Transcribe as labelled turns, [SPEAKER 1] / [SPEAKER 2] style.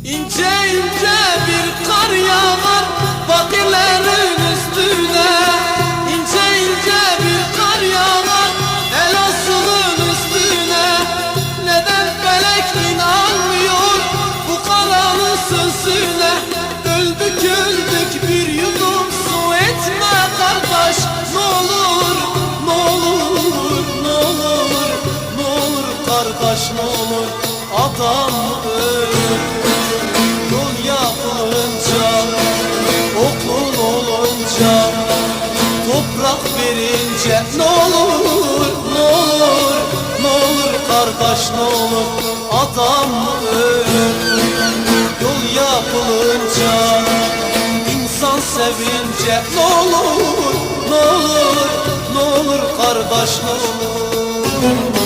[SPEAKER 1] İnce ince bir kar yağar fakirlerin üstüne. İnce ince bir kar yağar Elazığ'ın üstüne. Neden felek inanmıyor bu karanın sözüne? Öldük öldük bir yudum su etme kardeş. Ne olur, ne olur, ne olur, ne olur kardeş, ne olur. Adam ölür yol yapılınca, okul olunca, toprak verince. Ne olur, ne olur, ne olur kardeş, ne olur. Adam ölür yol yapılınca, insan sevince. Ne olur, ne olur, ne olur kardeş, ne olur.